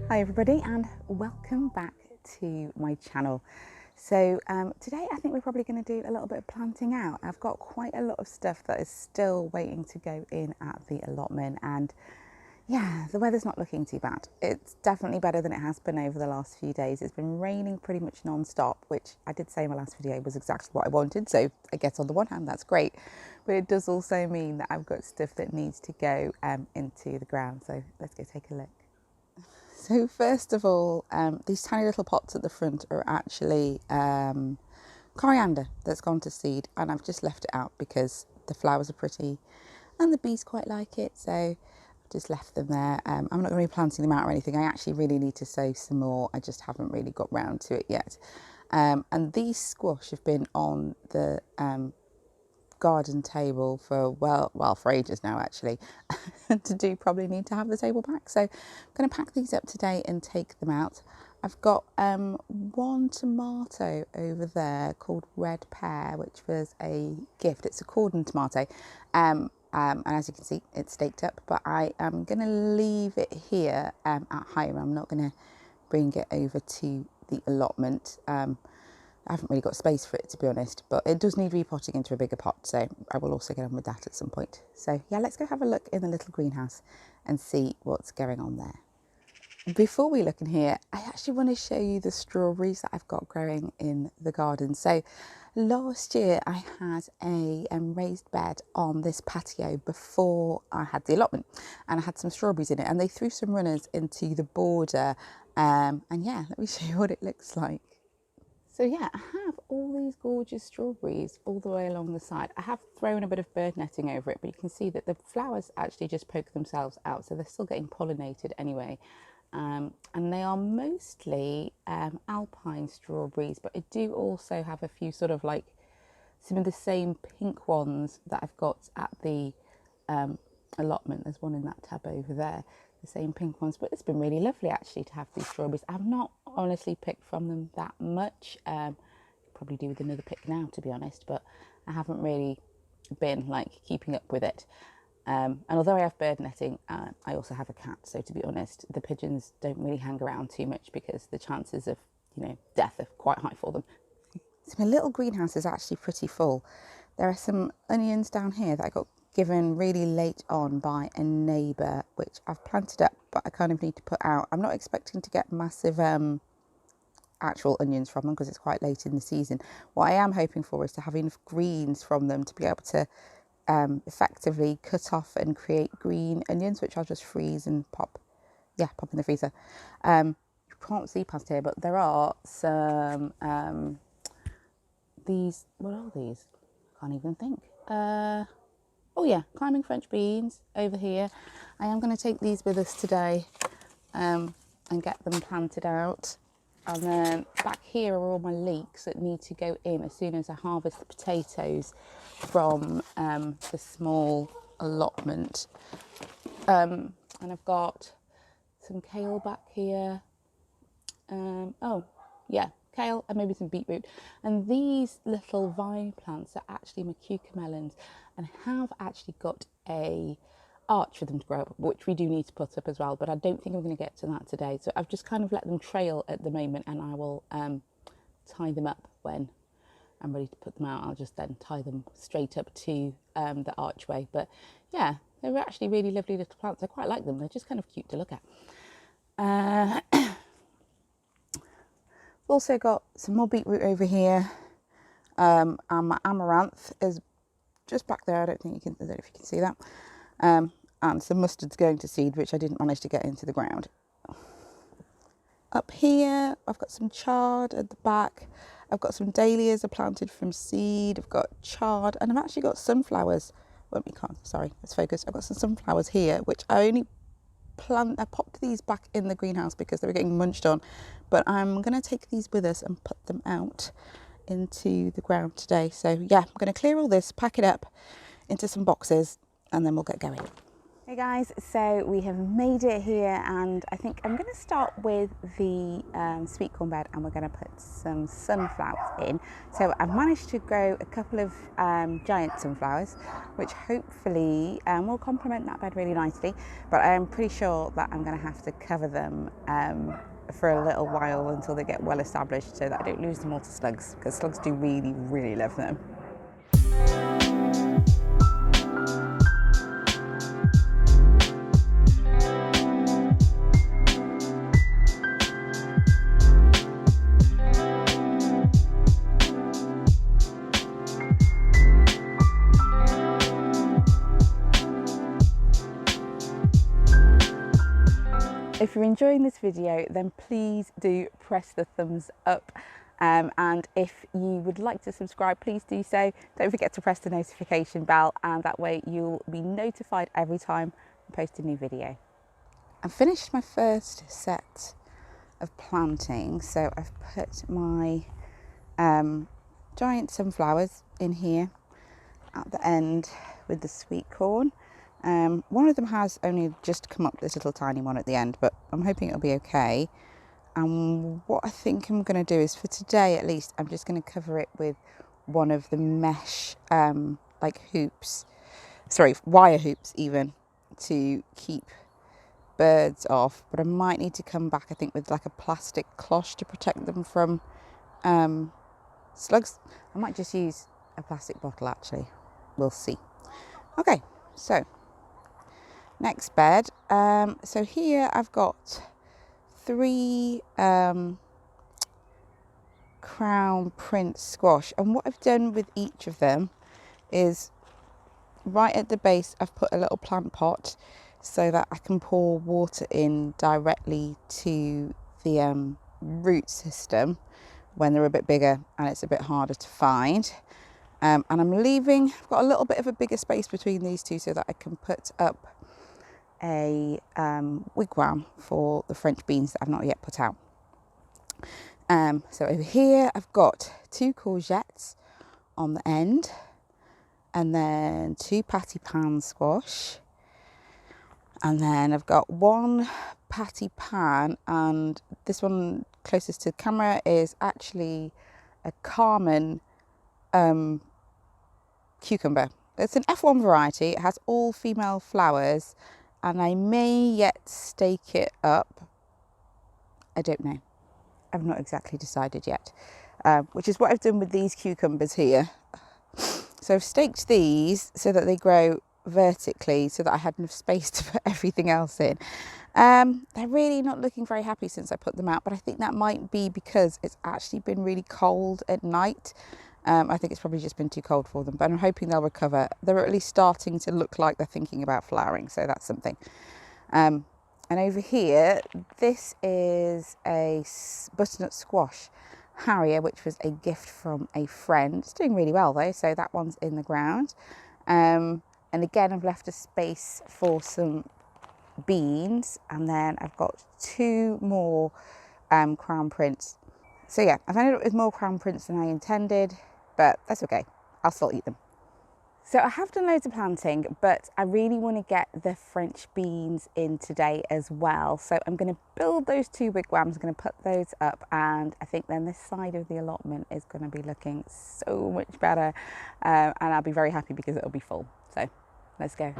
Hi everybody and welcome back to my channel. So today I think we're probably going to do a little bit of planting out. I've got quite a lot of stuff that is still waiting to go in at the allotment, and yeah, the weather's not looking too bad. It's definitely better than it has been over the last few days. It's been raining pretty much non-stop, which I did say in my last video was exactly what I wanted. So I guess on the one hand that's great, but it does also mean that I've got stuff that needs to go into the ground. So let's go take a look. So first of all, these tiny little pots at the front are actually coriander that's gone to seed, and I've just left it out because the flowers are pretty and the bees quite like it, so I've just left them there. I'm not going to be planting them out or anything. I actually really need to sow some more. I just haven't really got round to it yet. And these squash have been on the garden table for for ages now actually. Probably need to have the table back, so I'm going to pack these up today and take them out. I've got one tomato over there called Red Pear, which was a gift. It's a cordon tomato, and as you can see it's staked up, but I am going to leave it here at home. I'm not going to bring it over to the allotment. I haven't really got space for it, to be honest, but it does need repotting into a bigger pot, so I will also get on with that at some point. So yeah, let's go have a look in the little greenhouse and see what's going on there. Before we look in here, I actually want to show you the strawberries that I've got growing in the garden. So last year I had a raised bed on this patio before I had the allotment, and I had some strawberries in it, and they threw some runners into the border, and yeah, let me show you what it looks like. So yeah, I have all these gorgeous strawberries all the way along the side. I have thrown a bit of bird netting over it, but you can see that the flowers actually just poke themselves out, so they're still getting pollinated anyway. And they are mostly alpine strawberries, but I do also have a few sort of like some of the same pink ones that I've got at the allotment. There's one in that tub over there, the same pink ones, but it's been really lovely actually to have these strawberries. I've not honestly picked from them that much. Probably do with another pick now, to be honest, but I haven't really been like keeping up with it. And although I have bird netting, I also have a cat, so to be honest, the pigeons don't really hang around too much because the chances of, you know, death are quite high for them. So my little greenhouse is actually pretty full. There are some onions down here that I got given really late on by a neighbour, which I've planted up, but I kind of need to put out. I'm not expecting to get massive actual onions from them because it's quite late in the season. What I am hoping for is to have enough greens from them to be able to effectively cut off and create green onions, which I'll just freeze and pop in the freezer. You can't see past here, but there are some these, what are these? Can't even think. Oh yeah, climbing French beans over here. I am going to take these with us today and get them planted out. And then back here are all my leeks that need to go in as soon as I harvest the potatoes from the small allotment. And I've got some kale back here. Oh yeah, kale and maybe some beetroot. And these little vine plants are actually my cucamelons, and I have actually got a arch for them to grow up, which we do need to put up as well, but I don't think I'm going to get to that today. So I've just kind of let them trail at the moment, and I will tie them up when I'm ready to put them out. I'll just then tie them straight up to the archway. But yeah, they were actually really lovely little plants. I quite like them. They're just kind of cute to look at. Also got some more beetroot over here, and my amaranth is just back there. I don't know if you can see that. And some mustard's going to seed, which I didn't manage to get into the ground. Up here, I've got some chard at the back. I've got some dahlias I planted from seed. I've got chard, and I've actually got sunflowers. Well, sorry, let's focus. I've got some sunflowers here, which I popped these back in the greenhouse because they were getting munched on, but I'm going to take these with us and put them out into the ground today. So yeah, I'm going to clear all this, pack it up into some boxes, and then we'll get going. Hey guys, so we have made it here, and I think I'm going to start with the sweet corn bed, and we're going to put some sunflowers in. So I've managed to grow a couple of giant sunflowers, which hopefully will complement that bed really nicely, but I'm pretty sure that I'm going to have to cover them for a little while until they get well established, so that I don't lose them all to slugs, because slugs do really love them. If you're enjoying this video, then please do press the thumbs up, and if you would like to subscribe, please do so. Don't forget to press the notification bell, and that way you'll be notified every time I post a new video. I've finished my first set of planting, so I've put my giant sunflowers in here at the end with the sweet corn. One of them has only just come up, this little tiny one at the end, but I'm hoping it'll be okay. And what I think I'm going to do is, for today at least, I'm just going to cover it with one of the mesh like hoops, sorry, wire hoops even, to keep birds off. But I might need to come back, I think, with like a plastic cloche to protect them from slugs. I might just use a plastic bottle actually, we'll see. Okay, so next bed. So here I've got 3 crown prince squash, and what I've done with each of them is right at the base I've put a little plant pot so that I can pour water in directly to the root system when they're a bit bigger and it's a bit harder to find. And I've got a little bit of a bigger space between these two so that I can put up a wigwam for the French beans that I've not yet put out. So over here I've got 2 courgettes on the end, and then 2 patty pan squash, and then I've got 1 patty pan, and this one closest to the camera is actually a Carmen cucumber. It's an F1 variety, it has all female flowers, and I may yet stake it up. I don't know. I've not exactly decided yet, which is what I've done with these cucumbers here. So I've staked these so that they grow vertically, so that I had enough space to put everything else in. They're really not looking very happy since I put them out, but I think that might be because it's actually been really cold at night. I think it's probably just been too cold for them, but I'm hoping they'll recover. They're at least starting to look like they're thinking about flowering, so that's something. And over here, this is a butternut squash harrier, which was a gift from a friend. It's doing really well though, so that one's in the ground. And again, I've left a space for some beans, and then I've got 2 more crown prince. So yeah, I've ended up with more crown prince than I intended, but that's okay, I'll still eat them. So I have done loads of planting, but I really want to get the French beans in today as well. So I'm going to build those 2 wigwams, I'm going to put those up, and I think then this side of the allotment is going to be looking so much better, and I'll be very happy because it'll be full. So let's go.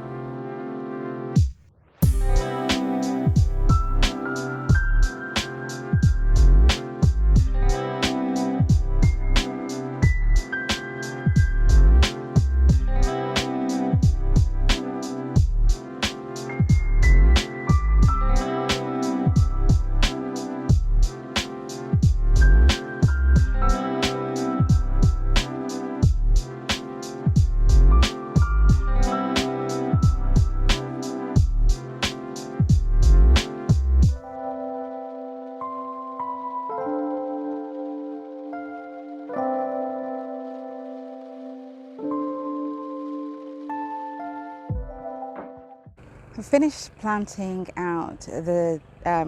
I've finished planting out the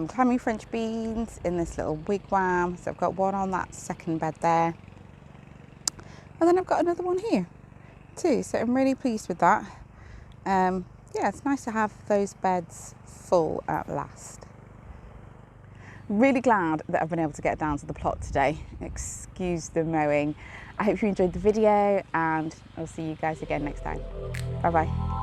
clammy French beans in this little wigwam. So I've got one on that second bed there. And then I've got another one here too. So I'm really pleased with that. yeah, it's nice to have those beds full at last. Really glad that I've been able to get down to the plot today. Excuse the mowing. I hope you enjoyed the video, and I'll see you guys again next time. Bye bye.